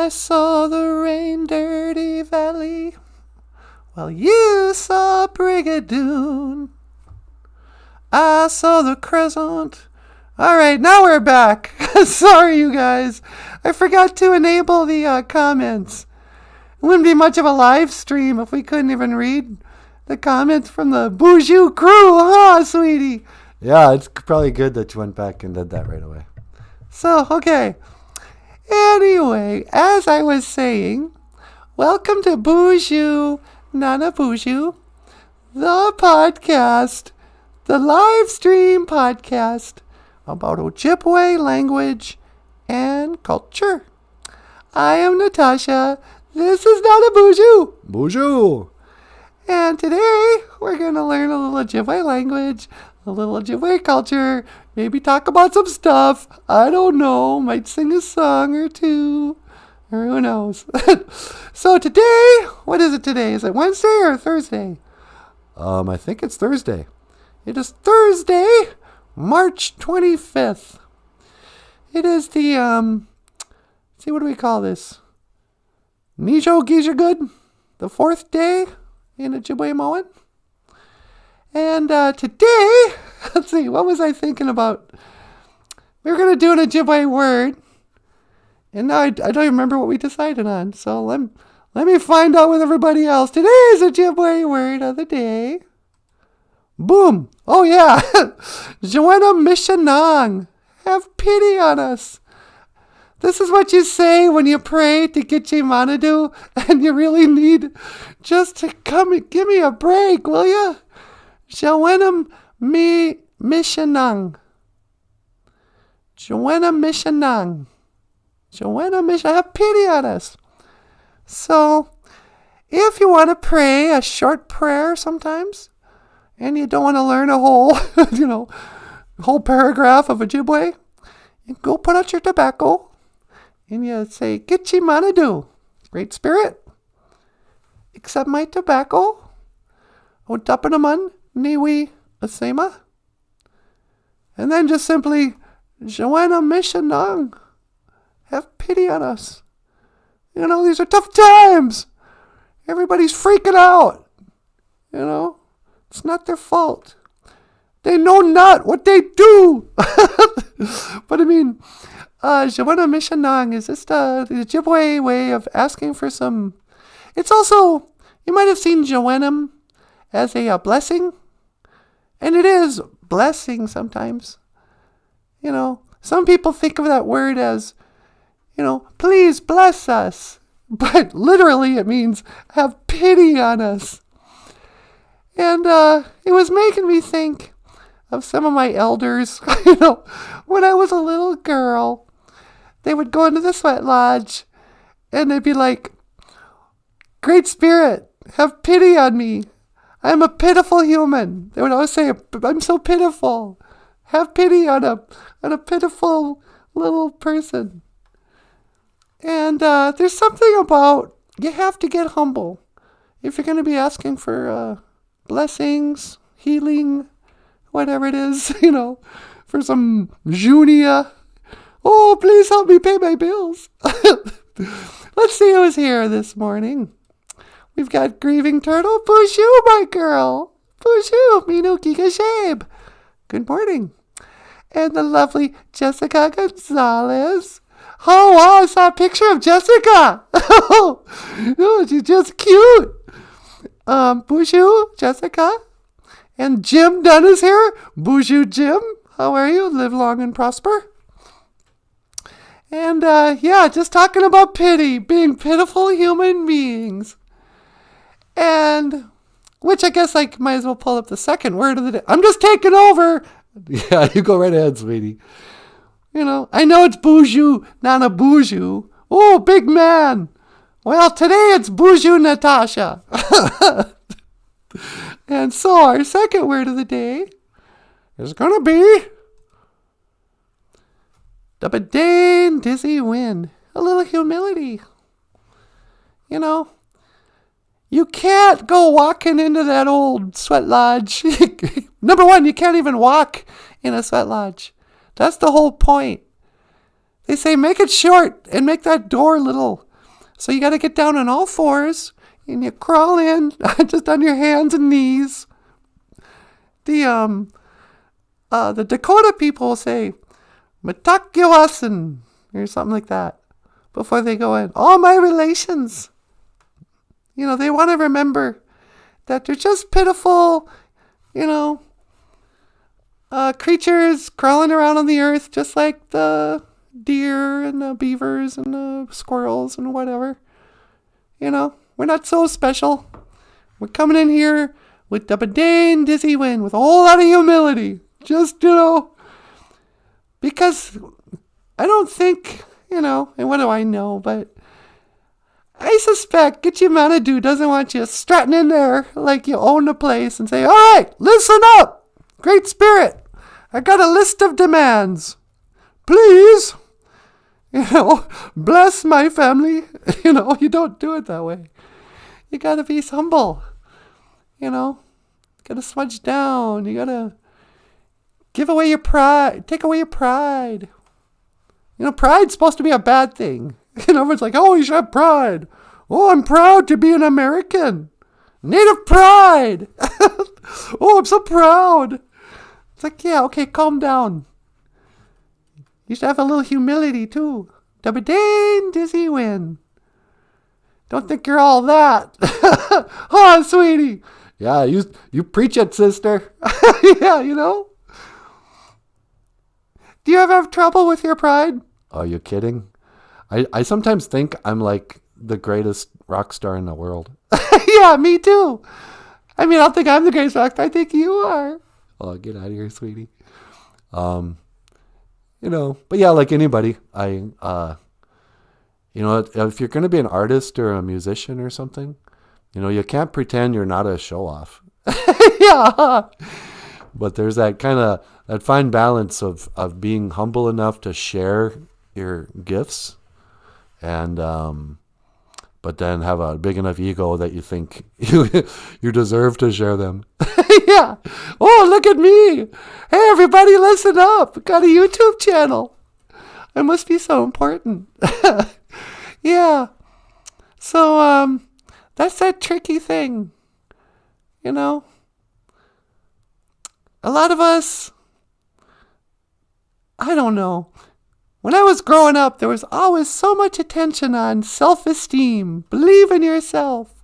I saw the rain dirty valley, while you saw Brigadoon. I saw the crescent. All right, now we're back. Sorry, you guys. I forgot to enable the comments. It wouldn't be much of a live stream if we couldn't even read the comments from the Boozhoo crew, huh, sweetie? Yeah, it's probably good that you went back and did that right away. So, okay. Anyway, as I was saying, welcome to Boozhoo Nanaboozhoo, the podcast, the live stream podcast about Ojibwe language and culture. I am Natasha. This is Nanaboozhoo. Boozhoo. And today we're going to learn a little Ojibwe language, a little Ojibwe culture, maybe talk about some stuff. I don't know. Might sing a song or two. Or who knows. So today, what is it today? Is it Wednesday or Thursday? I think it's Thursday. It is Thursday, March 25th. It is the, what do we call this? Nijo Gijagud, the fourth day in Ojibwe Moan. And today, let's see, what was I thinking about? We were going to do an Ojibwe word. And now I don't even remember what we decided on. So let me find out with everybody else. Today's Ojibwe word of the day. Boom. Oh, yeah. Joanna Mishanang. Have pity on us. This is what you say when you pray to Gitche Manadu and you really need just to come and give me a break, will you? Joanna Mishanang. Joanna Mishanang. Joanna Mishanang. Have pity on us. So, if you want to pray a short prayer sometimes, and you don't want to learn a whole, whole paragraph of Ojibwe, you go put out your tobacco, and you say, Gitche Manadu, Great Spirit, accept my tobacco, o tapanaman niwi asema, and then just simply, Joanna Mishanang, have pity on us. These are tough times. Everybody's freaking out. It's not their fault. They know not what they do. But I mean, Joanna Mishanang is just the Ojibwe way of asking for some. It's also, you might have seen Joanna as a blessing. And it is blessing sometimes. Some people think of that word as, please bless us. But literally it means have pity on us. And it was making me think of some of my elders. When I was a little girl, they would go into the sweat lodge and they'd be like, Great Spirit, have pity on me. I'm a pitiful human. They would always say, I'm so pitiful. Have pity on a pitiful little person. And there's something about, you have to get humble. If you're going to be asking for blessings, healing, whatever it is, for some Junia. Oh, please help me pay my bills. Let's see who's here this morning. We've got Grieving Turtle, Boozhoo, my girl. Boozhoo, Minuki Gashab. Good morning. And the lovely Jessica Gonzalez. Oh, wow, I saw a picture of Jessica. Oh, she's just cute. Boozhoo, Jessica. And Jim Dunn is here. Boozhoo Jim, how are you? Live long and prosper. And, just talking about pity, being pitiful human beings. And, which I guess I might as well pull up the second word of the day. I'm just taking over. Yeah, you go right ahead, sweetie. I know it's Boozhoo Nanaboozhoo. Oh, big man. Well, today it's Boozhoo Natasha. And so our second word of the day is going to be Dabadane Dizzy Win. A little humility. You can't go walking into that old sweat lodge. Number one, you can't even walk in a sweat lodge. That's the whole point. They say make it short and make that door little. So you got to get down on all fours and you crawl in just on your hands and knees. The Dakota people say, Matakyawasan, or something like that, before they go in. All my relations, they want to remember that they're just pitiful, creatures crawling around on the earth, just like the deer and the beavers and the squirrels and whatever. We're not so special. We're coming in here with the Badane Dizzy Win, with a whole lot of humility. Just, because I don't think, and what do I know, but I suspect Gitchimanadu doesn't want you strutting in there like you own the place and say, all right, listen up, Great Spirit. I got a list of demands. Please, bless my family. You don't do it that way. You got to be humble. Got to smudge down. You got to give away your pride. Take away your pride. Pride's supposed to be a bad thing. Everyone's like, oh, you should have pride. Oh, I'm proud to be an American. Native pride. Oh, I'm so proud. It's like, yeah, okay, calm down. You should have a little humility, too. Dabadane Dizzy Win. Don't think you're all that. Oh, sweetie. Yeah, you preach it, sister. Yeah, Do you ever have trouble with your pride? Are you kidding? I sometimes think I'm like the greatest rock star in the world. Yeah, me too. I don't think I'm the greatest rock star. I think you are. Oh, get out of here, sweetie. But yeah, like anybody, if you're going to be an artist or a musician or something, you can't pretend you're not a show off. Yeah. But there's that fine balance of being humble enough to share your gifts and, but then have a big enough ego that you think you deserve to share them. Yeah. Oh, look at me. Hey, everybody, listen up. Got a YouTube channel. I must be so important. Yeah. So, that's that tricky thing. A lot of us, I don't know. When I was growing up, there was always so much attention on self-esteem. Believe in yourself.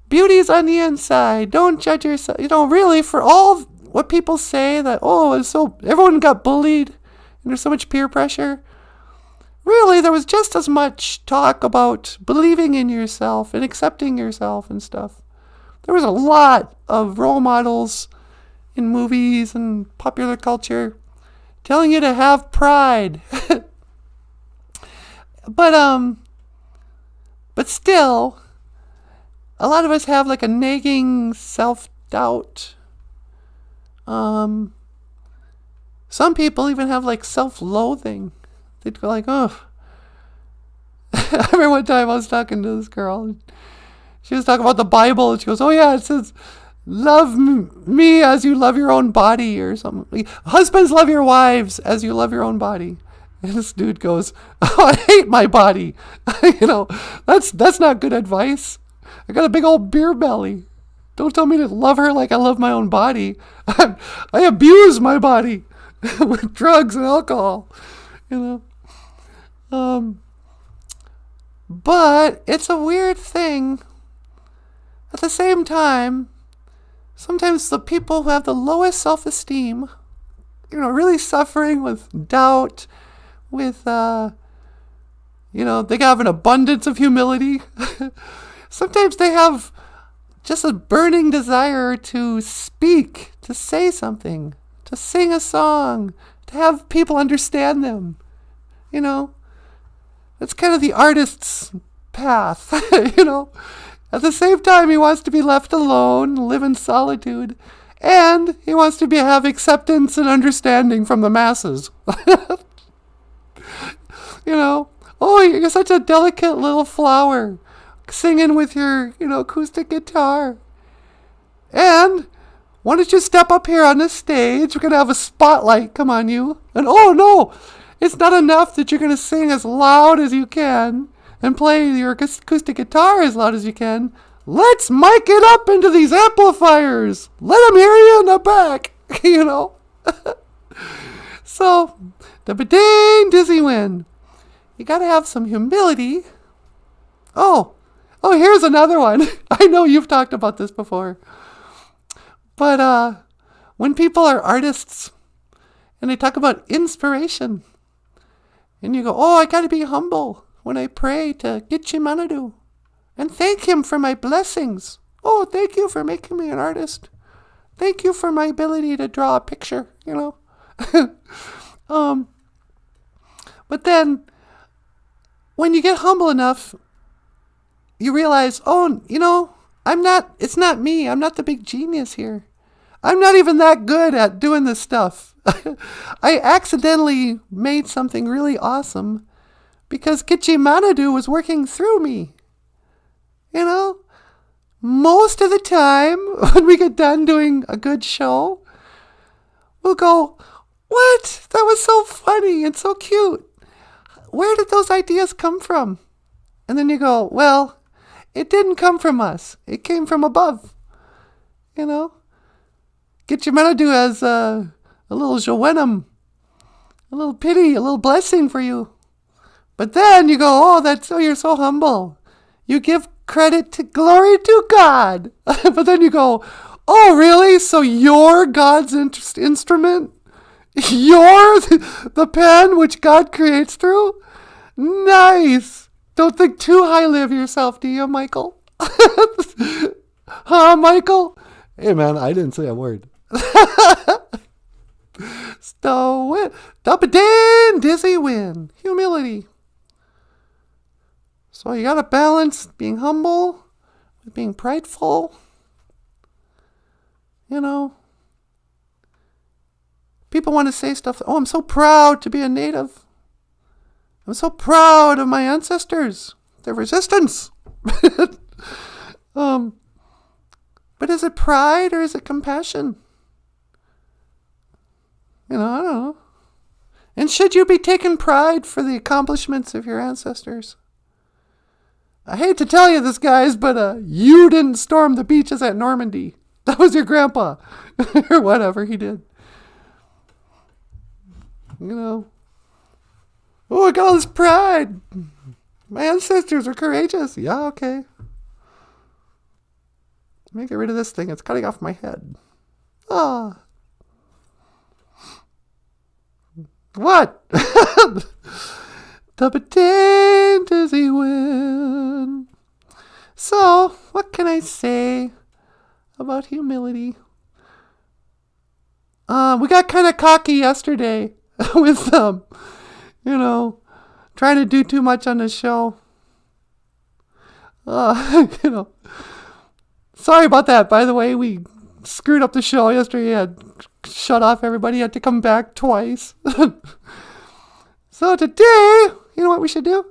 Beauty's on the inside. Don't judge yourself. Really, for all what people say that, everyone got bullied and there's so much peer pressure. Really, there was just as much talk about believing in yourself and accepting yourself and stuff. There was a lot of role models in movies and popular culture telling you to have pride. But still, a lot of us have like a nagging self-doubt. Some people even have like self-loathing. They'd go like, oh. I remember one time I was talking to this girl. She was talking about the Bible, and she goes, oh yeah, it says, love me as you love your own body, or something. Husbands, love your wives as you love your own body. And this dude goes, oh, I hate my body. That's not good advice. I got a big old beer belly. Don't tell me to love her like I love my own body. I abuse my body with drugs and alcohol. But it's a weird thing. At the same time, sometimes the people who have the lowest self-esteem, really suffering with doubt, with, they have an abundance of humility. Sometimes they have just a burning desire to speak, to say something, to sing a song, to have people understand them. It's kind of the artist's path, At the same time, he wants to be left alone, live in solitude, and he wants to have acceptance and understanding from the masses. Oh, you're such a delicate little flower, singing with your, acoustic guitar. And why don't you step up here on this stage? We're going to have a spotlight come on you. And oh no, It's not enough that you're going to sing as loud as you can and play your acoustic guitar as loud as you can. Let's mic it up into these amplifiers. Let them hear you in the back, you know. So, the ding dizzy win. You got to have some humility. Oh, here's another one. I know you've talked about this before. But when people are artists and they talk about inspiration, and you go, oh, I got to be humble when I pray to GOFUNDME and thank him for my blessings. Oh, thank you for making me an artist. Thank you for my ability to draw a picture, you know. But then when you get humble enough, you realize, oh, you know, it's not me. I'm not the big genius here. I'm not even that good at doing this stuff. I accidentally made something really awesome because GOFUNDME was working through me. You know, most of the time when we get done doing a good show, we'll go, what? That was so funny and so cute. Where did those ideas come from? And then you go, well, it didn't come from us. It came from above. You know, GOFUNDME has a little jowenum, a little pity, a little blessing for you. But then you go, you're so humble. You give credit to glory to God. But then you go, oh, really? So you're God's instrument? You're the pen which God creates through? Nice. Don't think too highly of yourself, do you, Michael? Huh, Michael? Hey, man, I didn't say a word. Stow it. Ding dizzy win. Humility. So you got to balance being humble with being prideful. You know, people want to say stuff. Oh, I'm so proud to be a native. I'm so proud of my ancestors, their resistance. But is it pride or is it compassion? You know, I don't know. And should you be taking pride for the accomplishments of your ancestors? I hate to tell you this, guys, but you didn't storm the beaches at Normandy. That was your grandpa. Or whatever he did. You know. Oh, I got all this pride. My ancestors are courageous. Yeah, okay. Let me get rid of this thing. It's cutting off my head. Ah. What? Ding dizzy win. So, what can I say about humility? We got kind of cocky yesterday with you know, trying to do too much on the show. You know, sorry about that. By the way, we screwed up the show yesterday. Had shut off everybody. Had to come back twice. So today, you know what we should do?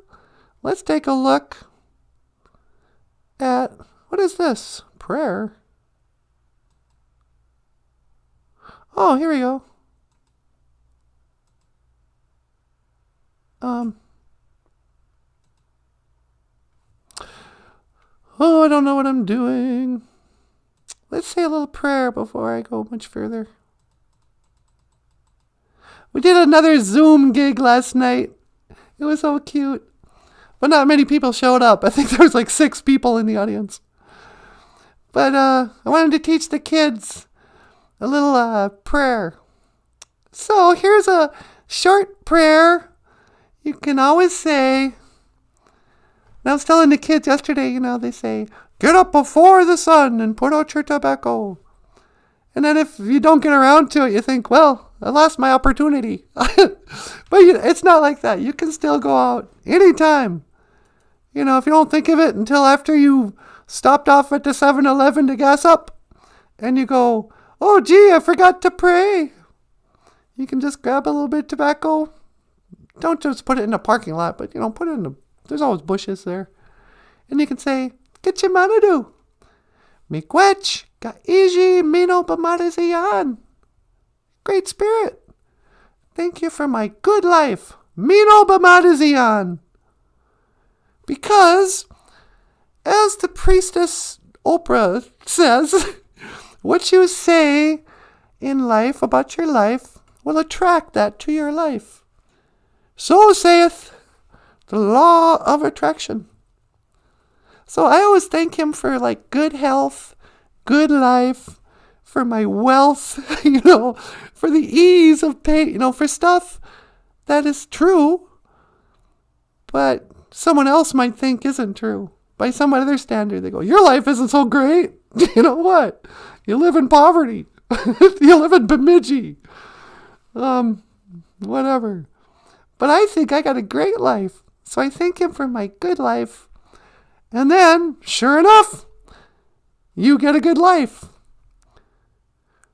Let's take a look at, what is this? Prayer. Oh, here we go. Oh, I don't know what I'm doing. Let's say a little prayer before I go much further. We did another Zoom gig last night. It was so cute. But not many people showed up. I think there was like 6 people in the audience. But I wanted to teach the kids a little prayer. So here's a short prayer you can always say. And I was telling the kids yesterday, you know, they say, get up before the sun and put out your tobacco. And then if you don't get around to it, you think, well, I lost my opportunity. But it's not like that. You can still go out anytime. You know, if you don't think of it until after you stopped off at the 7-Eleven to gas up and you go, oh, gee, I forgot to pray. You can just grab a little bit of tobacco. Don't just put it in the parking lot, but, you know, put it in there's always bushes there. And you can say, GOFUNDME. Miigwech, Gaiji, Mino, Bamadazayan. Great Spirit. thank you for my good life. Mino Bamadazian. Because, as the priestess Oprah says, what you say in life about your life will attract that to your life. So saith the law of attraction. So I always thank him for like good health, good life, for my wealth, for the ease of pay, for stuff that is true, but someone else might think isn't true. By some other standard, they go, your life isn't so great. You know what? You live in poverty. You live in Bemidji. Whatever. But I think I got a great life. So I thank him for my good life. And then, sure enough, you get a good life.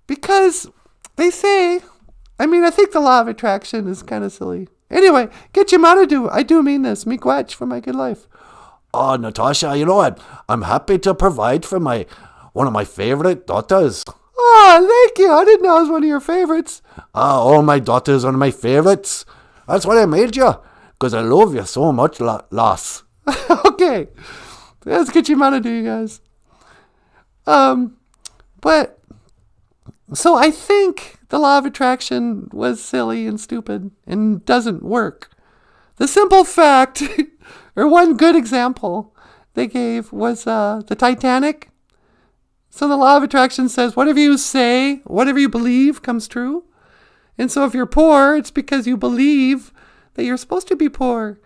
Because they say, I think the law of attraction is kind of silly. Anyway, get your Nanaboozhoo. I do mean this. Miigwech for my good life. Oh, Natasha, I'm happy to provide for one of my favorite daughters. Oh, thank you. I didn't know it was one of your favorites. All my daughters are my favorites. That's why I made you. Because I love you so much, lass. Okay. Let's get your Nanaboozhoo, you guys. But, so I think the law of attraction was silly and stupid and doesn't work. The simple fact, or one good example they gave was the Titanic. So the law of attraction says whatever you say, whatever you believe comes true. And so if you're poor, it's because you believe that you're supposed to be poor.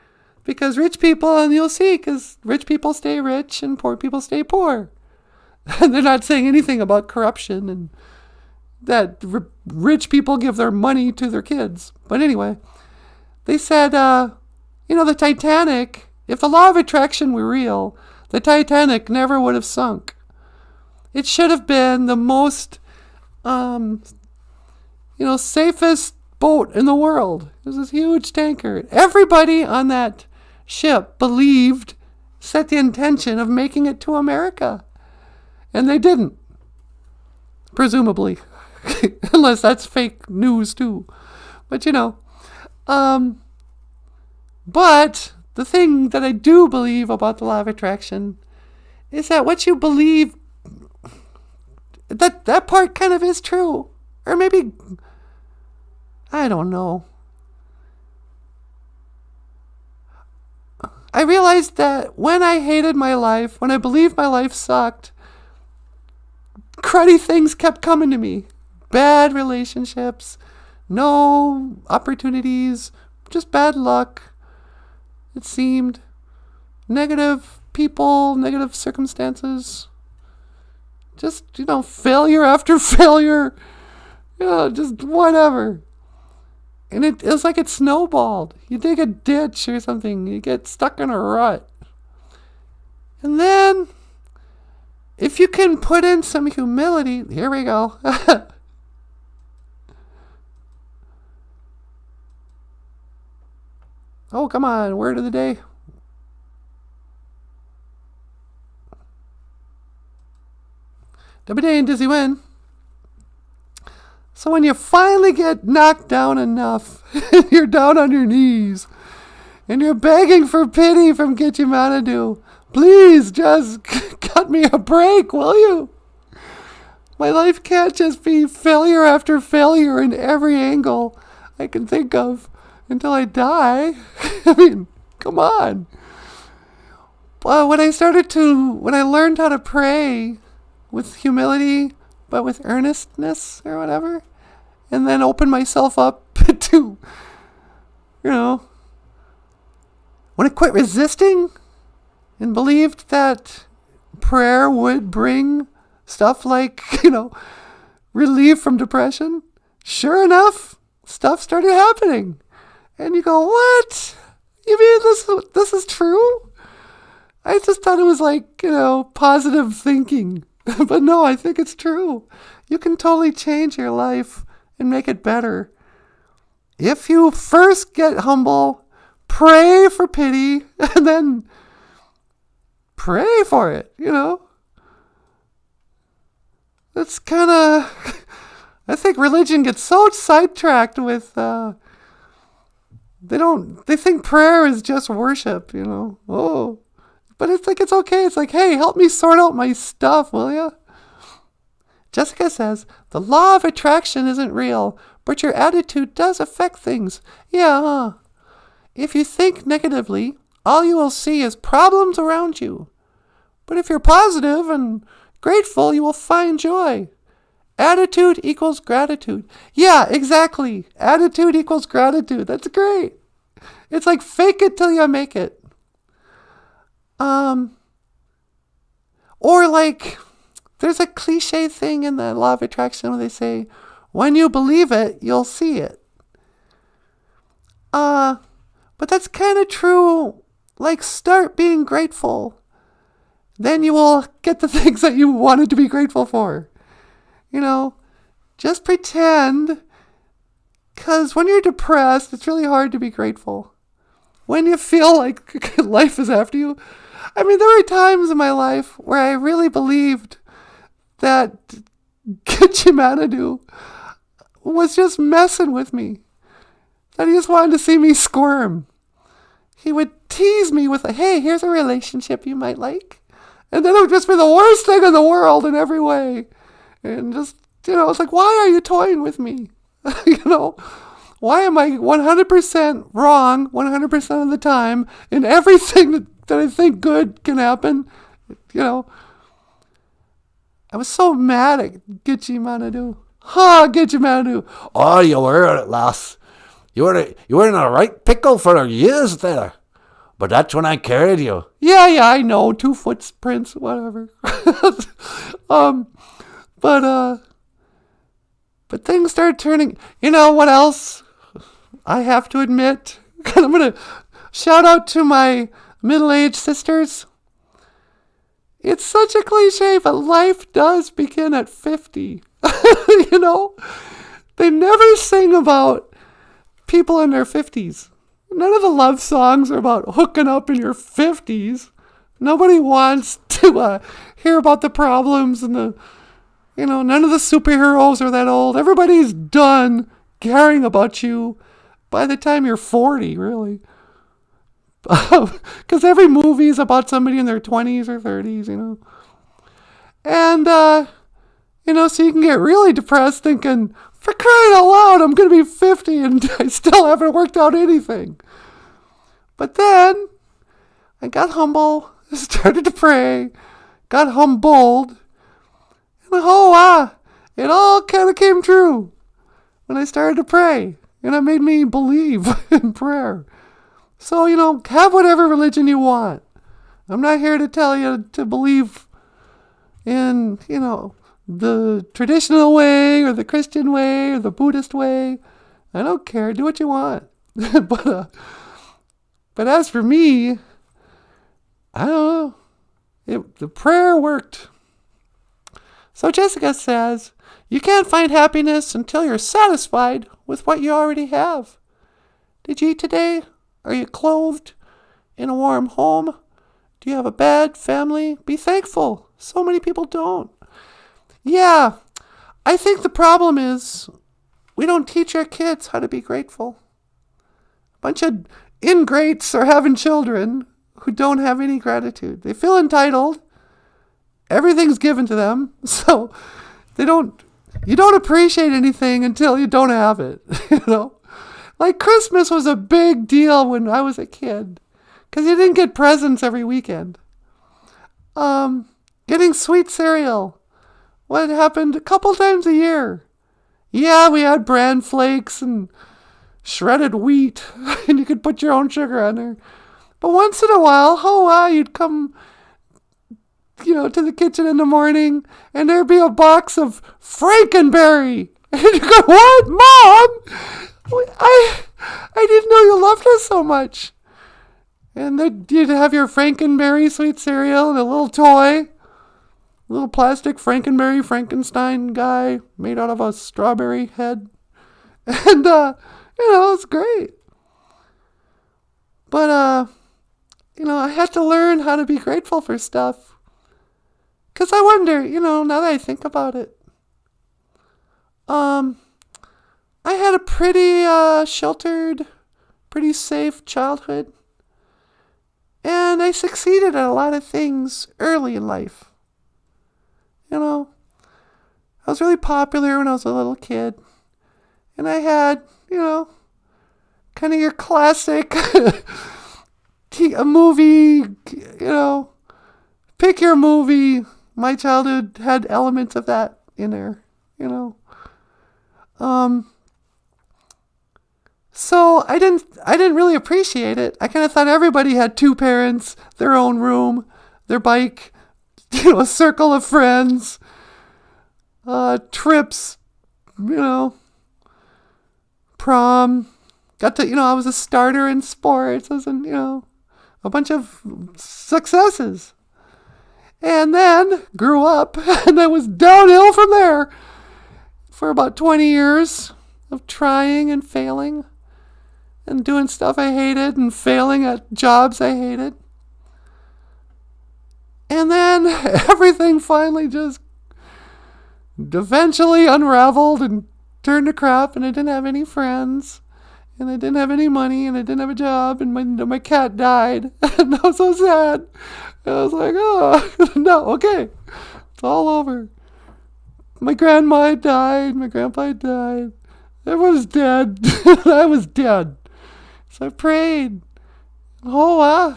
Because rich people, and you'll see, because rich people stay rich and poor people stay poor. And they're not saying anything about corruption and that rich people give their money to their kids. But anyway, they said, the Titanic, if the law of attraction were real, the Titanic never would have sunk. It should have been the most, safest boat in the world. It was this huge tanker. Everybody on that ship set the intention of making it to America. And they didn't. Presumably. Unless that's fake news too. But but the thing that I do believe about the law of attraction is that what you believe, that part kind of is true. Or maybe, I don't know. I realized that when I hated my life, when I believed my life sucked, cruddy things kept coming to me. Bad relationships, no opportunities, just bad luck. It seemed negative people, negative circumstances. Just, failure after failure. Just whatever. And it was like it snowballed. You dig a ditch or something, you get stuck in a rut. And then, if you can put in some humility, here we go. Oh, come on, word of the day. Day and Dizzy Win. So when you finally get knocked down enough, you're down on your knees, and you're begging for pity from Get Your Nanaboozhoo, please just cut me a break, will you? My life can't just be failure after failure in every angle I can think of until I die. I mean, come on. But when I learned how to pray with humility, but with earnestness or whatever, and then open myself up to, when I quit resisting and believed that prayer would bring stuff like, relief from depression, sure enough, stuff started happening. And you go, what? You mean this is true? I just thought it was like, positive thinking. But no, I think it's true. You can totally change your life and make it better. If you first get humble, pray for pity, and then pray for it, That's kind of, I think religion gets so sidetracked with They think prayer is just worship, Oh, but it's like, it's okay. It's like, hey, help me sort out my stuff, will ya? Jessica says, the law of attraction isn't real, but your attitude does affect things. Yeah, huh? If you think negatively, all you will see is problems around you. But if you're positive and grateful, you will find joy. Attitude equals gratitude. Yeah, exactly. Attitude equals gratitude. That's great. It's like fake it till you make it. Or like, there's a cliche thing in the law of attraction where they say, when you believe it, you'll see it. But that's kind of true. Like, start being grateful. Then you will get the things that you wanted to be grateful for. Just pretend. Because when you're depressed, it's really hard to be grateful. When you feel like life is after you. I mean, there were times in my life where I really believed that GOFUNDME was just messing with me. That he just wanted to see me squirm. He would tease me with hey, here's a relationship you might like. And then it would just be the worst thing in the world in every way. And just, it's like, why are you toying with me? Why am I 100% wrong 100% of the time in everything that I think good can happen? I was so mad at GOFUNDME. GOFUNDME. Oh, you were at last. You were in a right pickle for years there. But that's when I carried you. Yeah, I know. 2 footprints, whatever. But things started turning. You know what else? I have to admit. I'm going to shout out to my middle-aged sisters. It's such a cliche, but life does begin at 50. They never sing about people in their 50s. None of the love songs are about hooking up in your 50s. Nobody wants to hear about the problems and none of the superheroes are that old. Everybody's done caring about you by the time you're 40, really. Because every movie is about somebody in their 20s or 30s, And, so you can get really depressed thinking, for crying out loud, I'm going to be 50 and I still haven't worked out anything. But then I got humble, started to pray, got humbled, and it all kind of came true when I started to pray. And it made me believe in prayer. So, have whatever religion you want. I'm not here to tell you to believe in, the traditional way or the Christian way or the Buddhist way. I don't care. Do what you want. But as for me, I don't know. The prayer worked. So Jessica says, you can't find happiness until you're satisfied with what you already have. Did you eat today? Are you clothed in a warm home? Do you have a bed, family? Be thankful. So many people don't. Yeah, I think the problem is we don't teach our kids how to be grateful. A bunch of ingrates are having children who don't have any gratitude. They feel entitled. Everything's given to them. So you don't appreciate anything until you don't have it, Like Christmas was a big deal when I was a kid because you didn't get presents every weekend. Getting sweet cereal. What happened a couple times a year? Yeah, we had bran flakes and shredded wheat, and you could put your own sugar on there. But once in a while, you'd come, to the kitchen in the morning, and there'd be a box of Frankenberry. And you go, what, Mom? I didn't know you loved us so much. And then you'd have your Frankenberry sweet cereal and a little toy. A little plastic Frankenstein guy made out of a strawberry head. And, it's great. But, I had to learn how to be grateful for stuff. Because I wonder, now that I think about it, I had a pretty pretty safe childhood. And I succeeded at a lot of things early in life. You know, I was really popular when I was a little kid. And I had, kind of your classic a movie, pick your movie. My childhood had elements of that in there, So I didn't really appreciate it. I kind of thought everybody had two parents, their own room, their bike, a circle of friends, trips, prom. I was a starter in sports. I was in, a bunch of successes. And then grew up, and I was downhill from there for about 20 years of trying and failing and doing stuff I hated and failing at jobs I hated. And then everything finally just eventually unraveled and turned to crap, and I didn't have any friends, and I didn't have any money, and I didn't have a job, and my cat died, and I was so sad. I was like, oh, no, okay, it's all over. My grandma had died, my grandpa had died, everyone was dead, I was dead. So I prayed. Oh, wow.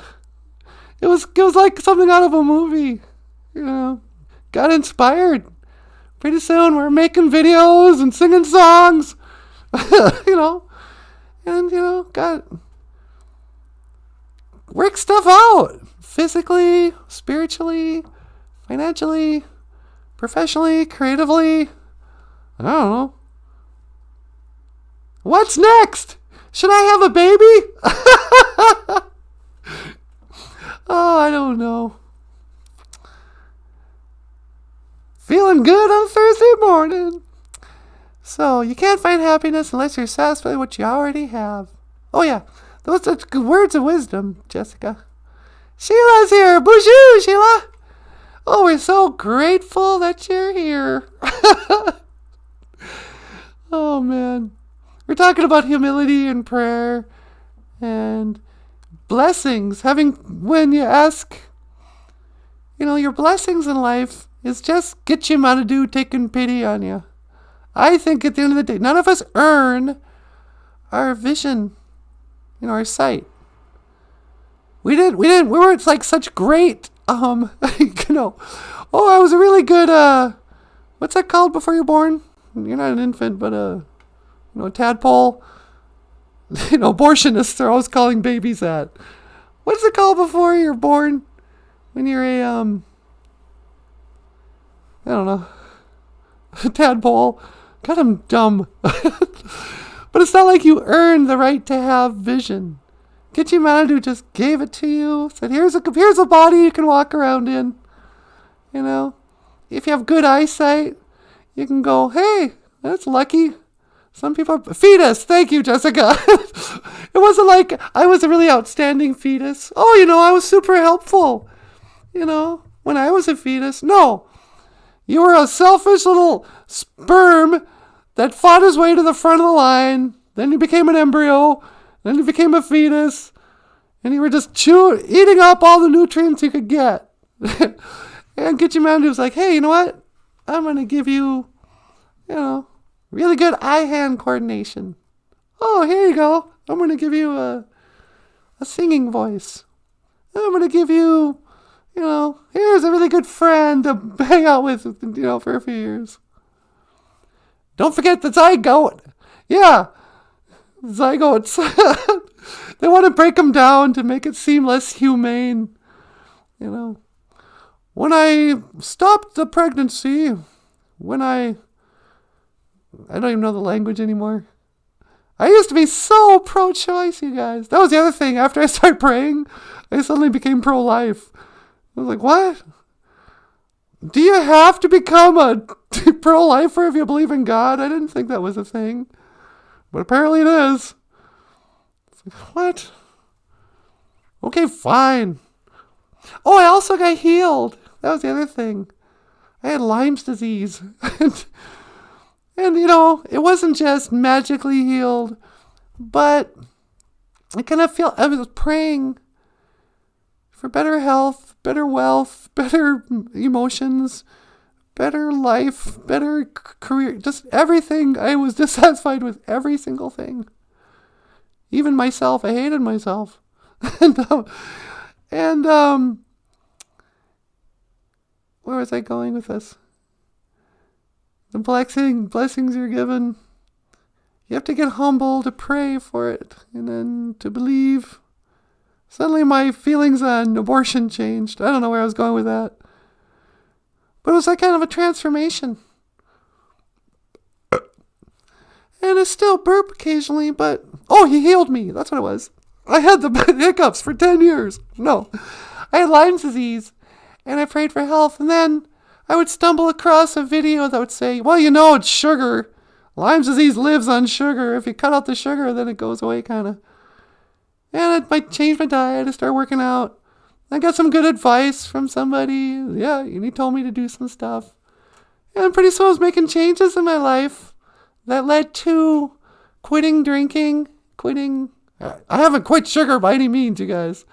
It was like something out of a movie, got inspired. Pretty soon we're making videos and singing songs, got work stuff out physically, spiritually, financially, professionally, creatively. I don't know. What's next? Should I have a baby? Oh, I don't know. Feeling good on Thursday morning. So, you can't find happiness unless you're satisfied with what you already have. Oh, yeah. Those are good words of wisdom, Jessica. Sheila's here. Boozhoo, Sheila. Oh, we're so grateful that you're here. Oh, man. We're talking about humility and prayer and blessings. When you ask, your blessings in life is just get your mama do taking pity on you. I think at the end of the day, none of us earn our vision, our sight. We weren't like such great, oh, I was a really good, what's that called before you're born? You're not an infant, but a tadpole. Abortionists are always calling babies that. What is it called before you're born? When you're a, I don't know, a tadpole. God, I'm dumb. But it's not like you earned the right to have vision. Get your man who just gave it to you. Said, here's a body you can walk around in. If you have good eyesight, you can go, hey, that's lucky. Some people are fetus. Thank you, Jessica. It wasn't like I was a really outstanding fetus. Oh, I was super helpful. When I was a fetus. No. You were a selfish little sperm that fought his way to the front of the line. Then you became an embryo. Then you became a fetus. And you were just eating up all the nutrients you could get. And Gitchimandu was like, hey, you know what? I'm going to give you, really good eye-hand coordination. Oh, here you go. I'm going to give you a singing voice. I'm going to give you, here's a really good friend to hang out with, for a few years. Don't forget the zygote. Yeah, zygotes. They want to break them down to make it seem less humane. When I stopped the pregnancy, I don't even know the language anymore. I used to be so pro-choice, you guys. That was the other thing. After I started praying, I suddenly became pro-life. I was like, what? Do you have to become a pro-lifer if you believe in God? I didn't think that was a thing. But apparently it is. It's like, what? Okay, fine. Oh, I also got healed. That was the other thing. I had Lyme's disease. And it wasn't just magically healed, but I kind of feel I was praying for better health, better wealth, better emotions, better life, better career, just everything. I was dissatisfied with every single thing. Even myself, I hated myself. and where was I going with this? The blessings you're given. You have to get humble to pray for it and then to believe. Suddenly my feelings on abortion changed. I don't know where I was going with that. But it was like kind of a transformation. And I still burp occasionally, but... Oh, he healed me. That's what it was. I had the hiccups for 10 years. No. I had Lyons disease, and I prayed for health. And then I would stumble across a video that would say, well, you know, it's sugar. Lyme disease lives on sugar. If you cut out the sugar, then it goes away, kind of. And I might change my diet and start working out. I got some good advice from somebody. Yeah, and he told me to do some stuff. And pretty soon I was making changes in my life that led to quitting drinking, I haven't quit sugar by any means, you guys.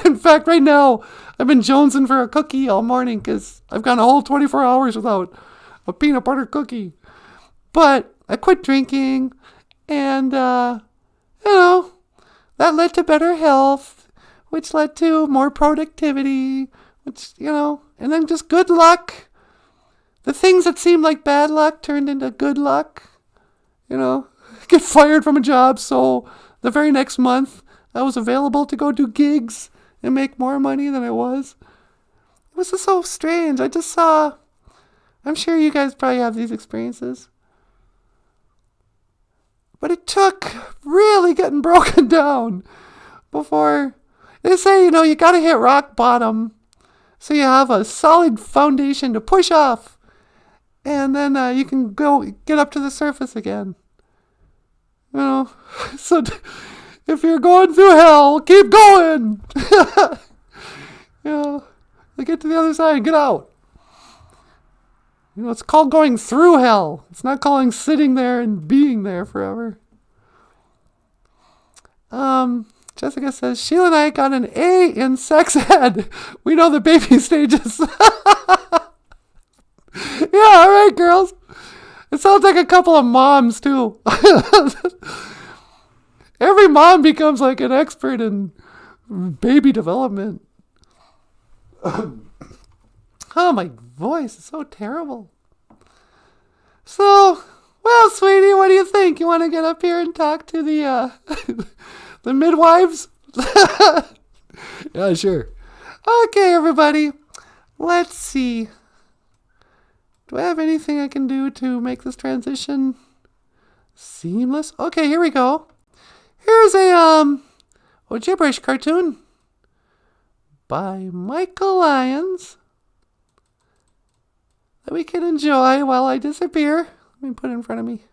In fact, right now, I've been jonesing for a cookie all morning because I've gone a whole 24 hours without a peanut butter cookie. But I quit drinking, and, that led to better health, which led to more productivity, and then just good luck. The things that seemed like bad luck turned into good luck. Get fired from a job, so the very next month I was available to go do gigs and make more money than I was. It was just so strange. I just saw, I'm sure you guys probably have these experiences. But it took really getting broken down before, they say, you got to hit rock bottom so you have a solid foundation to push off. And then you can get up to the surface again. So if you're going through hell, keep going. Get to the other side and get out. It's called going through hell. It's not calling sitting there and being there forever. Jessica says, Sheila and I got an A in sex ed. We know the baby stages. Yeah, all right, girls. It sounds like a couple of moms, too. Every mom becomes like an expert in baby development. Oh, my voice is so terrible. So, well, sweetie, what do you think? You want to get up here and talk to the the midwives? Yeah, sure. Okay, everybody. Let's see. Do I have anything I can do to make this transition seamless? Okay, here we go. Here's a gibberish cartoon by Michael Lyons that we can enjoy while I disappear. Let me put it in front of me.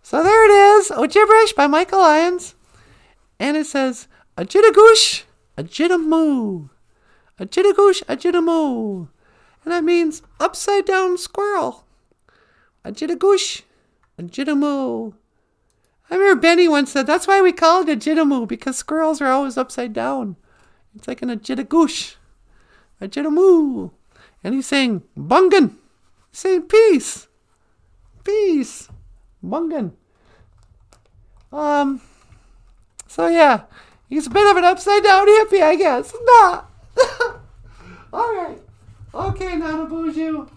So there it is, gibberish by Michael Lyons. And it says, a jittagoosh, a jittamoo. A jittagoosh, a jittamoo. And that means upside down squirrel. A jittagoosh, a jittamoo. I remember Benny once said, that's why we call it a jittamoo, because squirrels are always upside down. It's like a jittagoosh, a jittamoo. And he's saying, bungan. He's saying peace. Peace. Bungan. So yeah, he's a bit of an upside down hippie, I guess. Nah. All right. Okay, Nanaboozhoo.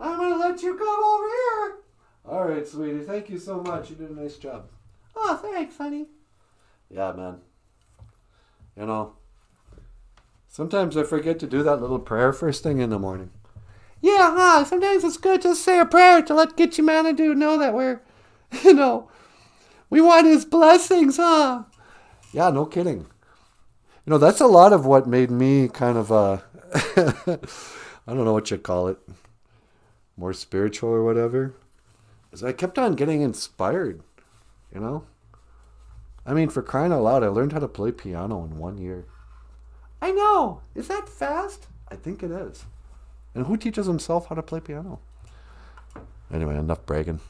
I'm going to let you come over here. All right, sweetie. Thank you so much. You did a nice job. Oh, thanks, honey. Yeah, man. Sometimes I forget to do that little prayer first thing in the morning. Yeah, huh? Sometimes it's good to say a prayer to get your Nanaboozhoo know that we're, we want his blessings, huh? Yeah, no kidding. That's a lot of what made me kind of, I don't know what you call it, more spiritual or whatever. Is I kept on getting inspired, I mean, for crying out loud, I learned how to play piano in 1 year. I know. Is that fast? I think it is. And who teaches himself how to play piano? Anyway, enough bragging.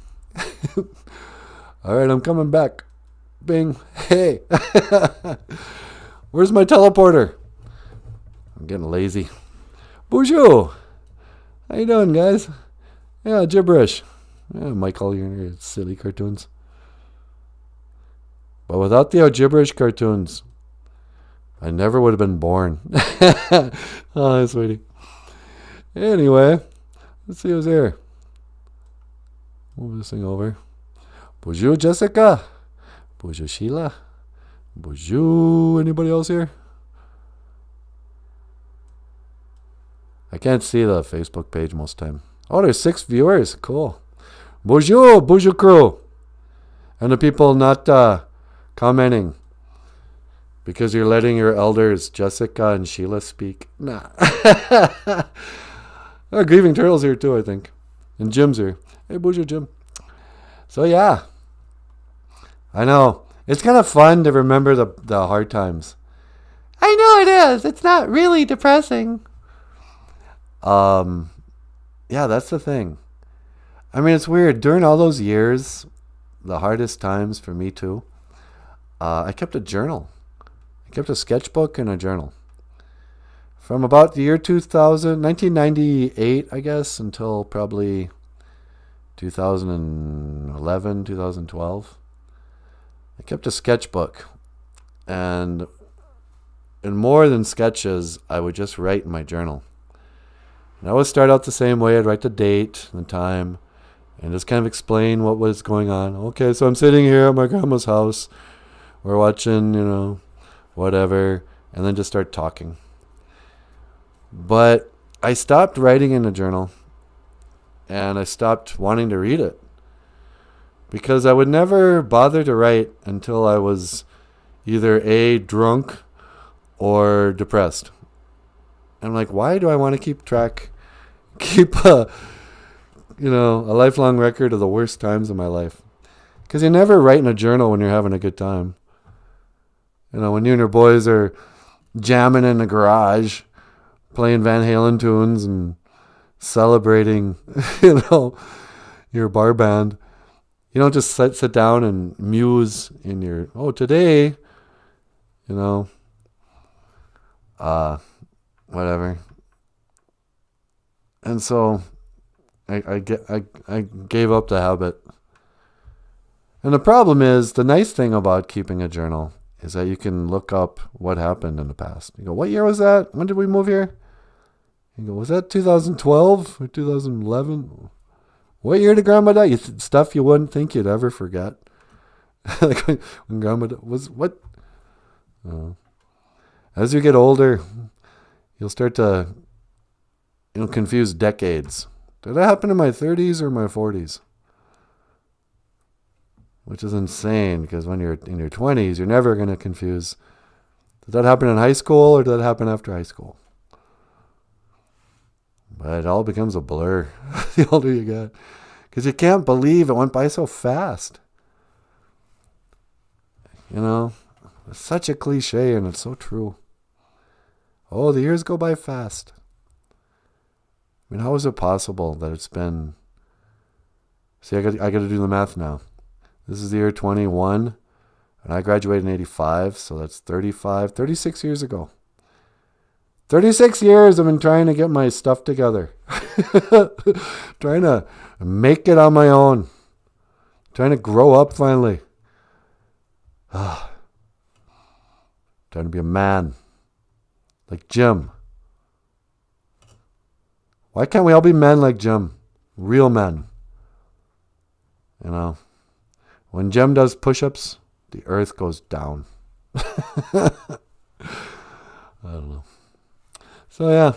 All right, I'm coming back. Bing. Hey. Where's my teleporter? I'm getting lazy. Boozhoo. How you doing, guys? Yeah, gibberish. Yeah, Michael, your silly cartoons. But without the gibberish cartoons, I never would have been born. Oh, sweetie. Anyway, let's see who's here. Move this thing over. Boozhoo, Jessica. Boozhoo, Sheila. Boozhoo, anybody else here? I can't see the Facebook page most time. Oh, there's 6 viewers. Cool. Boozhoo, Boozhoo crew. And the people not commenting because you're letting your elders, Jessica and Sheila, speak. Nah. Oh, Grieving Turtle's here too, I think. And Jim's here. Hey, Boozhoo, Jim. So, yeah. I know. It's kind of fun to remember the hard times. I know it is. It's not really depressing. Yeah, that's the thing. I mean, it's weird. During all those years, the hardest times for me too, I kept a journal. I kept a sketchbook and a journal. From about the year 1998, I guess, until probably 2011, 2012. I kept a sketchbook. And in more than sketches, I would just write in my journal. And I would start out the same way. I'd write the date and the time and just kind of explain what was going on. Okay, so I'm sitting here at my grandma's house. We're watching, whatever. And then just start talking. But I stopped writing in the journal. And I stopped wanting to read it. Because I would never bother to write until I was either A, drunk or depressed. I'm like, why do I want to keep a lifelong record of the worst times of my life? Because you never write in a journal when you're having a good time. When you and your boys are jamming in the garage, playing Van Halen tunes and celebrating, your bar band. You don't just sit down and muse in your, today, whatever. And so I gave up the habit. And the problem is, the nice thing about keeping a journal is that you can look up what happened in the past. You go, what year was that? When did we move here? You go, was that 2012 or 2011? What year did Grandma die? Stuff you wouldn't think you'd ever forget. Like when Grandma was what? As you get older, you'll start to confuse decades. Did that happen in my 30s or my 40s? Which is insane, because when you're in your 20s, you're never going to confuse. Did that happen in high school or did that happen after high school? But it all becomes a blur the older you get. Because you can't believe it went by so fast. It's such a cliche and it's so true. Oh, the years go by fast. I mean, how is it possible that it's been... See, I got to do the math now. This is the year 21, and I graduated in 85, so that's 36 years ago. 36 years I've been trying to get my stuff together. Trying to make it on my own. Trying to grow up finally. Trying to be a man. Like Jim. Why can't we all be men like Jim? Real men. When Jim does push-ups, the earth goes down. I don't know. So, yeah.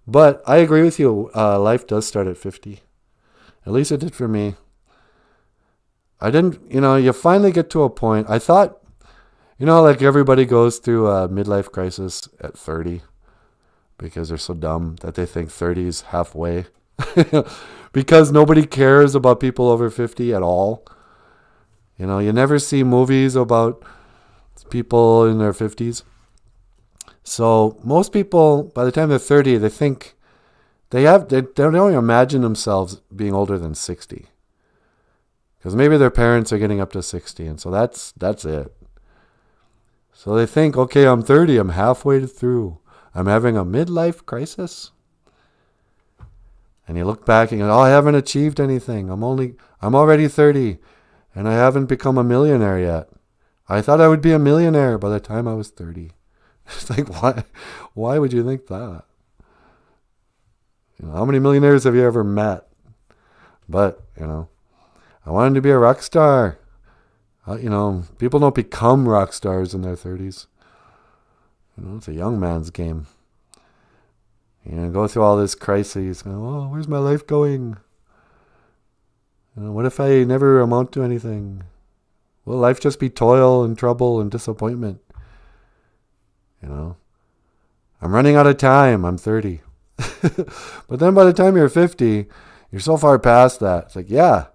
But I agree with you. Life does start at 50. At least it did for me. I didn't, you finally get to a point. I thought, like everybody goes through a midlife crisis at 30 because they're so dumb that they think 30 is halfway. Because nobody cares about people over 50 at all. You never see movies about people in their 50s. So most people, by the time they're 30, they think they don't imagine themselves being older than 60. Because maybe their parents are getting up to 60, and so that's it. So they think, okay, I'm 30, I'm halfway through. I'm having a midlife crisis. And you look back and you go, oh, I haven't achieved anything. I'm already 30, and I haven't become a millionaire yet. I thought I would be a millionaire by the time I was 30. It's like, why would you think that? How many millionaires have you ever met? But, I wanted to be a rock star. People don't become rock stars in their 30s. It's a young man's game. Go through all this crises. Oh, where's my life going? What if I never amount to anything? Will life just be toil and trouble and disappointment? I'm running out of time. I'm 30. But then by the time you're 50, you're so far past that. It's like, yeah.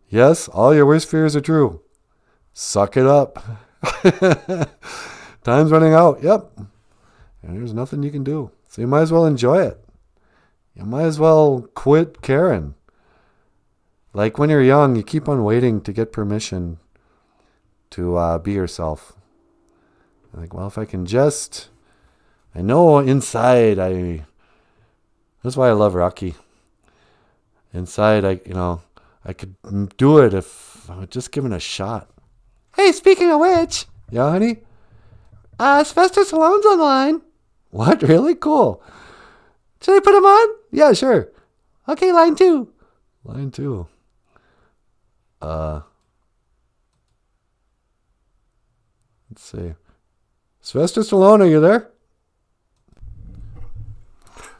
Yes, all your worst fears are true. Suck it up. Time's running out. Yep. And there's nothing you can do. So you might as well enjoy it. You might as well quit caring. Like when you're young, you keep on waiting to get permission to be yourself. Like, well, if I can just... I know inside That's why I love Rocky. Inside, I could do it if I was just given a shot. Hey, speaking of which... Yeah, honey? Sylvester Stallone's on the line. What? Really? Cool. Should I put him on? Yeah, sure. Okay, line 2. Line 2. Let's see. Sylvester Stallone, are you there?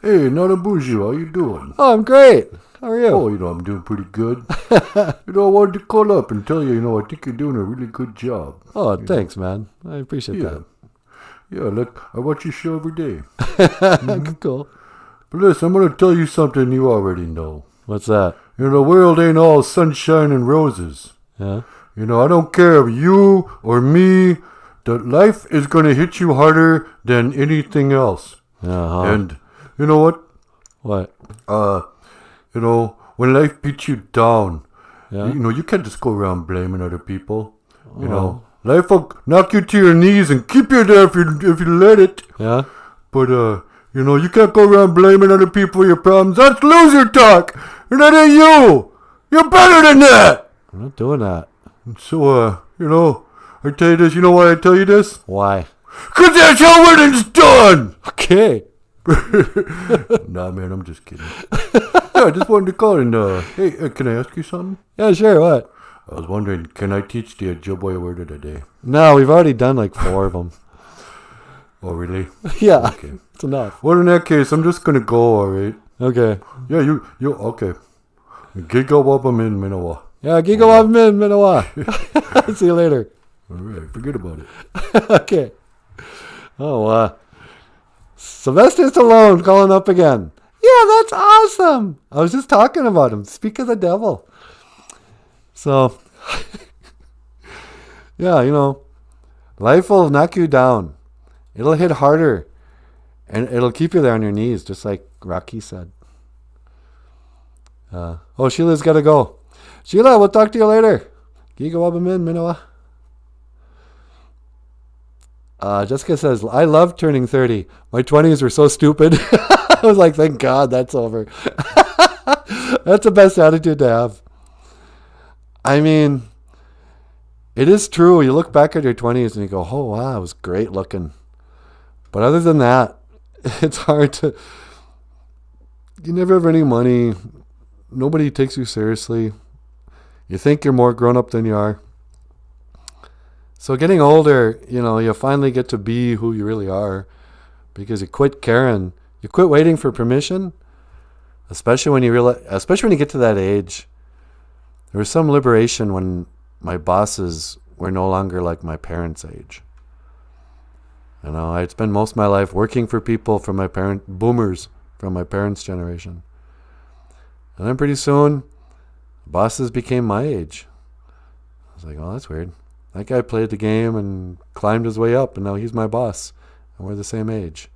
Hey, Nanaboozhoo, how you doing? Oh, I'm great. How are you? Oh, I'm doing pretty good. I wanted to call up and tell you, I think you're doing a really good job. Oh, thanks, man. I appreciate that. Yeah, look, I watch your show every day. Cool. But listen, I'm going to tell you something you already know. What's that? The world ain't all sunshine and roses. Yeah? I don't care if you or me, that life is going to hit you harder than anything else. Uh-huh. And you know what? What? When life beats you down, Yeah? you can't just go around blaming other people. Life will knock you to your knees and keep you there if you let it. Yeah? But, you can't go around blaming other people for your problems. That's loser talk. And that ain't you. You're better than that. I'm not doing that. So, I tell you this. You know why I tell you this? Why? 'Cause that's how winning's done. Okay. Nah, man, I'm just kidding. Yeah, I just wanted to call and, hey, can I ask you something? Yeah, sure. What? I was wondering, can I teach the Ojibwe word of the day? No, we've already done like 4 of them. Oh, really? Yeah. Okay. It's enough. Well, in that case, I'm just gonna go, alright? Okay. Yeah, you, okay. Gigawabamin Minowa. Yeah, Gigawabmin, Minowa. See you later. Alright, forget about it. Okay. Oh, Sylvester Stallone calling up again. Yeah, that's awesome. I was just talking about him. Speak of the devil. So, yeah, life will knock you down. It'll hit harder. And it'll keep you there on your knees, just like Rocky said. Sheila's got to go. Sheila, we'll talk to you later. Gigawabamin, Minowa. Jessica says, I love turning 30. My 20s were so stupid. I was like, thank God that's over. That's the best attitude to have. I mean, it is true. You look back at your 20s and you go, oh, wow, I was great looking. But other than that, it's hard to... You never have any money. Nobody takes you seriously. You think you're more grown up than you are. So getting older, you finally get to be who you really are because you quit caring. You quit waiting for permission, especially when you get to that age. There was some liberation when my bosses were no longer like my parents' age. I'd spent most of my life working for people from boomers from my parents' generation. And then pretty soon, bosses became my age. I was like, oh, that's weird. That guy played the game and climbed his way up, and now he's my boss, and we're the same age.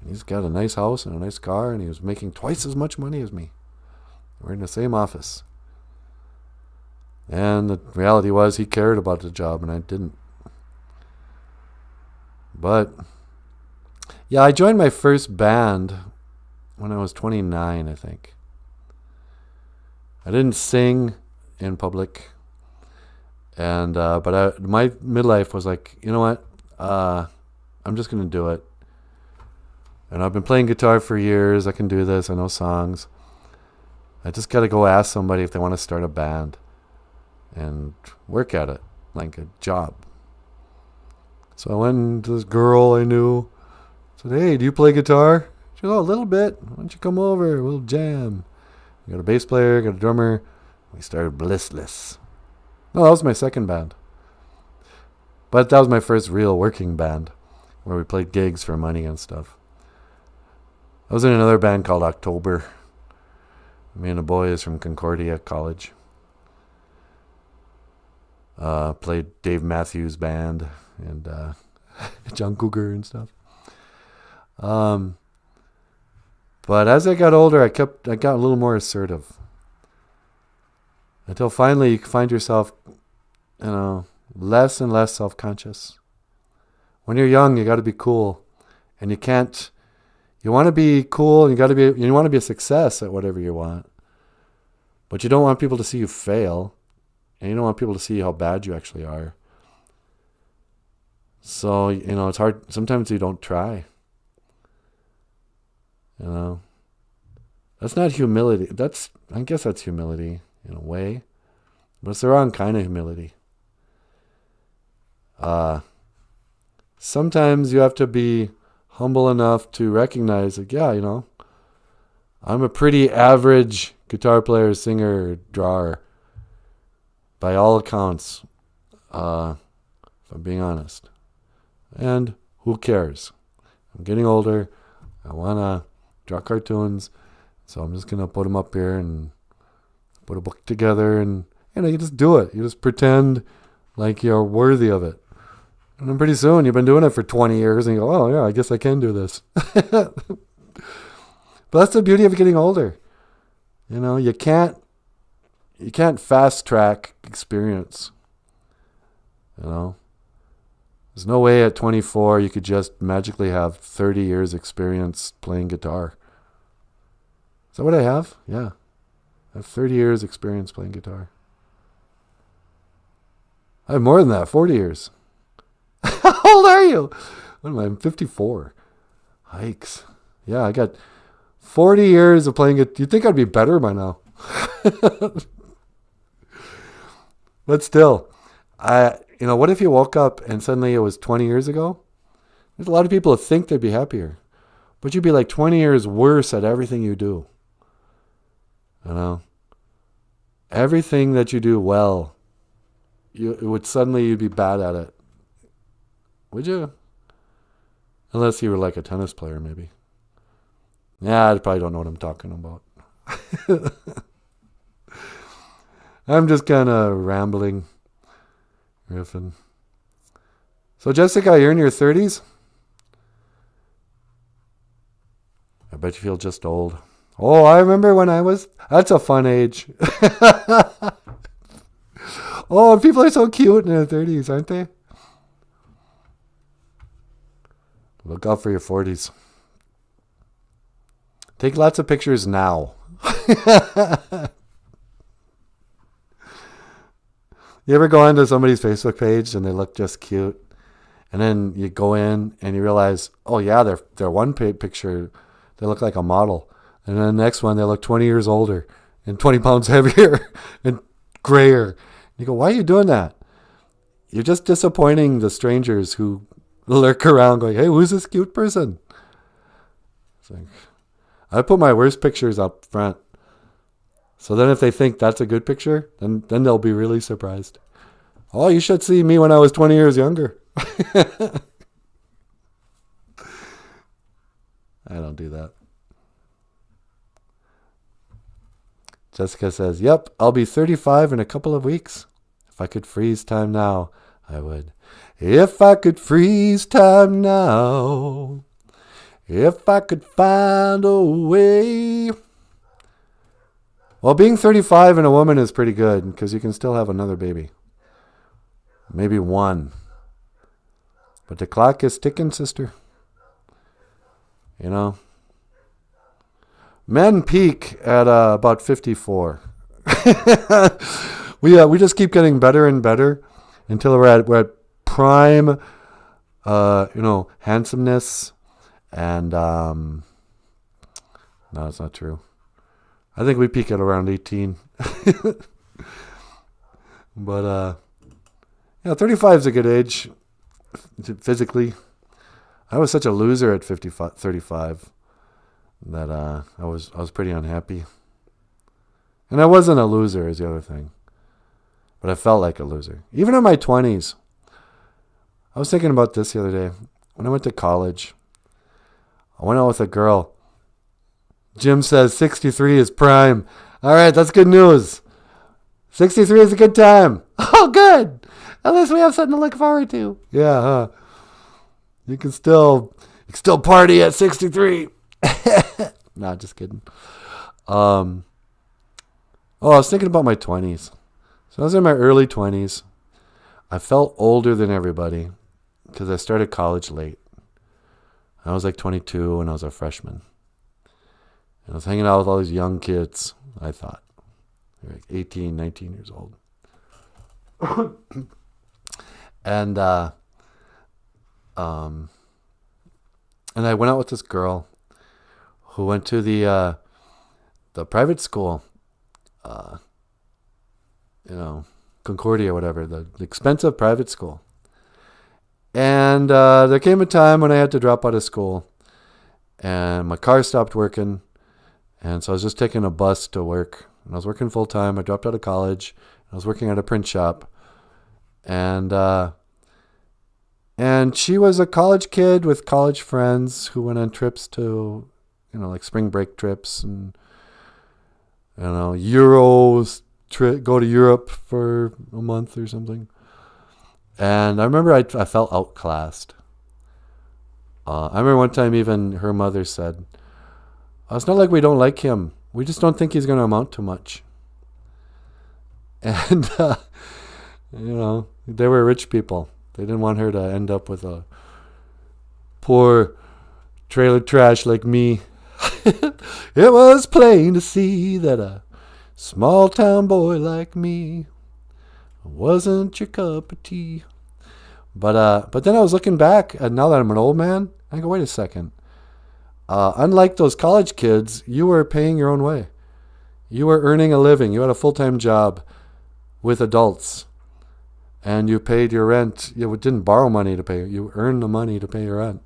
He's got a nice house and a nice car, and he was making twice as much money as me. We're in the same office. And the reality was he cared about the job and I didn't. But, yeah, I joined my first band when I was 29, I think. I didn't sing in public. And but my midlife was like, you know what? I'm just going to do it. And I've been playing guitar for years. I can do this. I know songs. I just got to go ask somebody if they want to start a band and work at it like a job. So I went to this girl I knew. Said, hey, do you play guitar? She said, oh, a little bit. Why don't you come over? We'll jam. I got a bass player, got a drummer. We started Blissless. No, that was my second band. But that was my first real working band where we played gigs for money and stuff. I was in another band called October. Me and the boys from Concordia College. Played Dave Matthews Band and John Cougar and stuff. But as I got older, I got a little more assertive. Until finally you find yourself, less and less self-conscious. When you're young, you got to be cool, and you can't. You want to be cool, and you want to be a success at whatever you want, but you don't want people to see you fail, and you don't want people to see how bad you actually are. So it's hard. Sometimes you don't try. That's not humility. I guess that's humility in a way, but it's the wrong kind of humility. Sometimes you have to be humble enough to recognize that, I'm a pretty average guitar player, singer, drawer, by all accounts, if I'm being honest. And who cares? I'm getting older. I want to draw cartoons, so I'm just going to put them up here and put a book together, and you just do it. You just pretend like you're worthy of it. And then pretty soon, you've been doing it for 20 years, and you go, oh, yeah, I guess I can do this. But that's the beauty of getting older. You can't fast-track experience. There's no way at 24 you could just magically have 30 years experience playing guitar. Is that what I have? Yeah. I have 30 years experience playing guitar. I have more than that, 40 years. How old are you? What am I? I'm 54. Hikes. Yeah, I got 40 years of playing it. You'd think I'd be better by now. But still, what if you woke up and suddenly it was 20 years ago? There's a lot of people who think they'd be happier. But you'd be like 20 years worse at everything you do. Everything that you do well, you'd be bad at it. Would you? Unless you were like a tennis player, maybe. Yeah, I probably don't know what I'm talking about. I'm just kind of rambling, riffing. So, Jessica, you're in your 30s? I bet you feel just old. Oh, I remember when that's a fun age. Oh, people are so cute in their 30s, aren't they? Look out for your 40s. Take lots of pictures now. You ever go onto somebody's Facebook page and they look just cute? And then you go in and you realize, oh yeah, their one picture, they look like a model. And then the next one, they look 20 years older and 20 pounds heavier and grayer. You go, why are you doing that? You're just disappointing the strangers who lurk around going, hey, who's this cute person? It's like, I put my worst pictures up front. So then if they think that's a good picture, then they'll be really surprised. Oh, you should see me when I was 20 years younger. I don't do that. Jessica says, yep, I'll be 35 in a couple of weeks. If I could freeze time now, I would. If I could freeze time now, If I could find a way. Well, being 35 and a woman is pretty good because you can still have another baby. Maybe one. But the clock is ticking, sister. You know. Men peak at about 54. We just keep getting better and better until we're at prime, handsomeness, and no, that's not true. I think we peak at around 18. But 35 is a good age physically. I was such a loser at 35 that I was pretty unhappy. And I wasn't a loser is the other thing. But I felt like a loser. Even in my 20s. I was thinking about this the other day. When I went to college, I went out with a girl. Jim says 63 is prime. All right, that's good news. 63 is a good time. Oh, good. At least we have something to look forward to. Yeah, huh? You can still party at 63. Nah, just kidding. I was thinking about my 20s. So I was in my early 20s. I felt older than everybody because I started college late. I was like 22 and I was a freshman. And I was hanging out with all these young kids, I thought. They were like 18, 19 years old. And I went out with this girl who went to the private school, Concordia or whatever, the expensive private school. And there came a time when I had to drop out of school, and my car stopped working, and so I was just taking a bus to work. And I was working full time. I dropped out of college. I was working at a print shop, and she was a college kid with college friends who went on trips to, like spring break trips and, Euros trip, go to Europe for a month or something. And I remember I felt outclassed. I remember one time even her mother said, it's not like we don't like him. We just don't think he's going to amount to much. And, they were rich people. They didn't want her to end up with a poor trailer trash like me. It was plain to see that a small town boy like me wasn't your cup of tea. But then I was looking back, and now that I'm an old man, I go, wait a second. Unlike those college kids, you were paying your own way. You were earning a living. You had a full-time job with adults. And you paid your rent. You didn't borrow money to pay. You earned the money to pay your rent.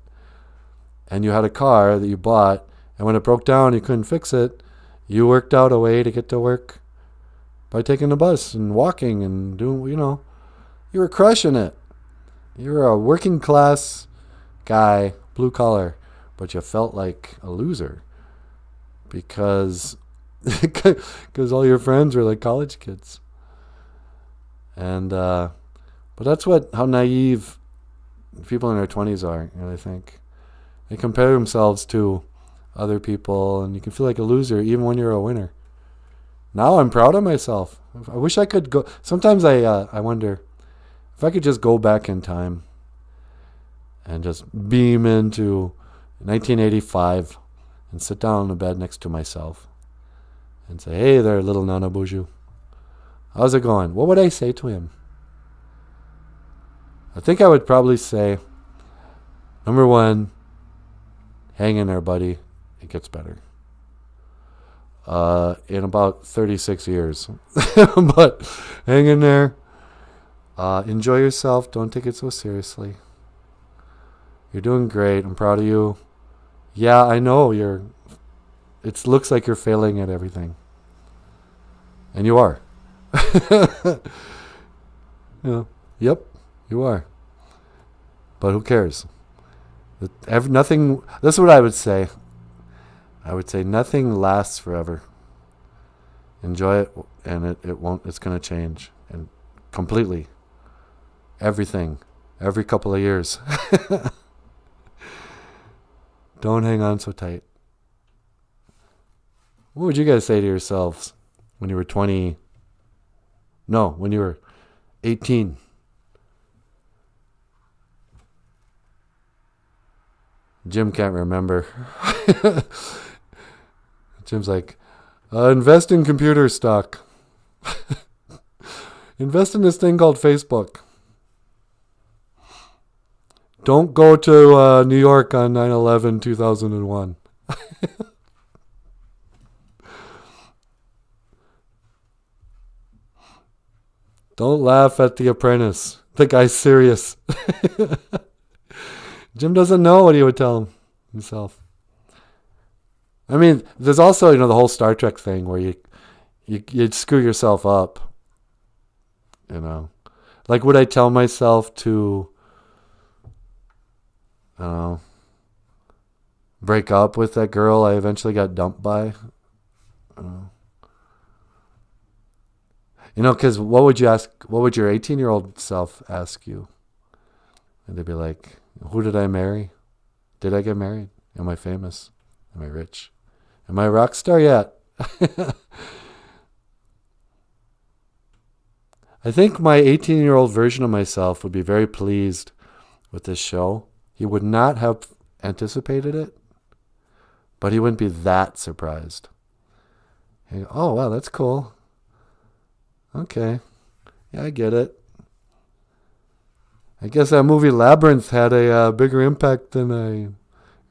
And you had a car that you bought. And when it broke down, you couldn't fix it. You worked out a way to get to work by taking the bus and walking and doing, you were crushing it. You were a working class guy, blue collar, but you felt like a loser because all your friends were like college kids. And but that's how naive people in their 20s are, I think. They compare themselves to other people, and you can feel like a loser even when you're a winner. Now I'm proud of myself. I wish I could go. Sometimes I wonder if I could just go back in time and just beam into 1985 and sit down on the bed next to myself and say, hey there, little Nanaboozhoo. How's it going? What would I say to him? I think I would probably say, number one, hang in there, buddy. It gets better. In about 36 years. But hang in there. Enjoy yourself. Don't take it so seriously. You're doing great. I'm proud of you. Yeah, I know it looks like you're failing at everything. And you are. Yep, you are. But who cares? Nothing. That's what I would say. I would say nothing lasts forever. Enjoy it, and it won't. It's going to change, and completely. Everything, every couple of years. Don't hang on so tight. What would you guys say to yourselves when you were 20? No, when you were 18. Jim can't remember. Jim's like, invest in computer stock. Invest in this thing called Facebook. Don't go to New York on 9/11/2001. Don't laugh at The Apprentice. The guy's serious. Jim doesn't know what he would tell himself. I mean, there's also, the whole Star Trek thing where you'd screw yourself up. Like, would I tell myself to, I don't know, break up with that girl I eventually got dumped by? I don't know. Because what would you ask? What would your 18-year-old self ask you? And they'd be like, who did I marry? Did I get married? Am I famous? Am I rich? Am I a rock star yet? I think my 18-year-old version of myself would be very pleased with this show. He would not have anticipated it, but he wouldn't be that surprised. He'd go, oh, wow, that's cool. Okay. Yeah, I get it. I guess that movie Labyrinth had a bigger impact than I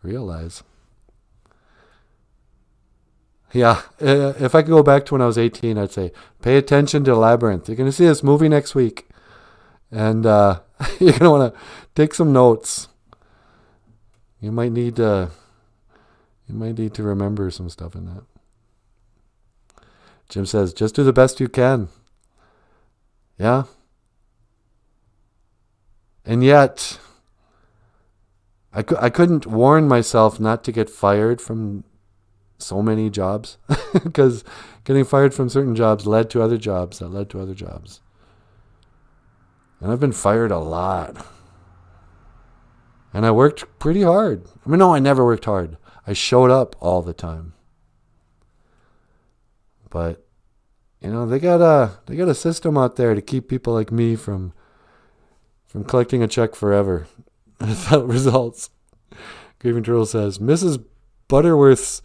realized. Yeah, if I could go back to when I was 18, I'd say, pay attention to Labyrinth. You're going to see this movie next week. And you're going to want to take some notes. You might need to remember some stuff in that. Jim says, just do the best you can. Yeah. And yet, I couldn't warn myself not to get fired from so many jobs, because getting fired from certain jobs led to other jobs that led to other jobs. And I've been fired a lot. And I worked pretty hard. I mean, no, I never worked hard. I showed up all the time. But, they got a system out there to keep people like me from collecting a check forever without results. Grieving Turtle says, Mrs. Butterworth's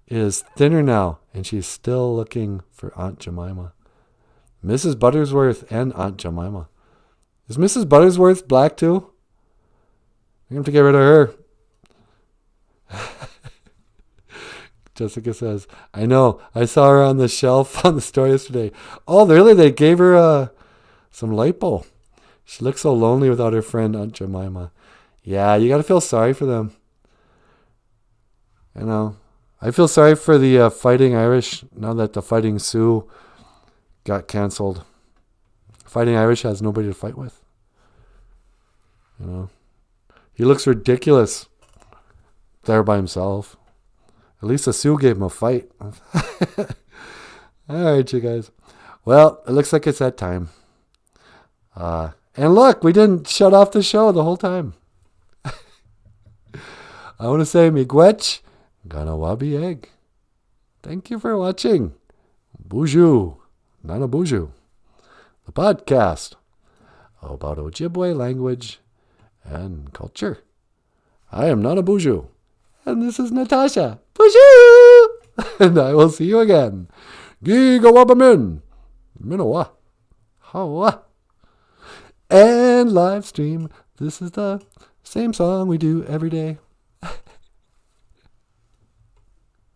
is thinner now, and she's still looking for Aunt Jemima. Mrs. Buttersworth and Aunt Jemima. Is Mrs. Buttersworth black too? We have to get rid of her. Jessica says, I know. I saw her on the shelf on the store yesterday. Oh, really? They gave her some lipo. She looks so lonely without her friend Aunt Jemima. Yeah, you got to feel sorry for them. I feel sorry for the Fighting Irish now that the Fighting Sioux got canceled. Fighting Irish has nobody to fight with. He looks ridiculous there by himself. At least the Sioux gave him a fight. All right, you guys. Well, it looks like it's that time. And look, we didn't shut off the show the whole time. I want to say miigwech, ganawabi egg. Thank you for watching. Boozhoo Nanaboozhoo, the podcast about Ojibwe language and culture. I am Nanaboozhoo, and this is Natasha. Boozhoo! And I will see you again. Gigawabamin. Minawa. Hawa. And live stream. This is the same song we do every day.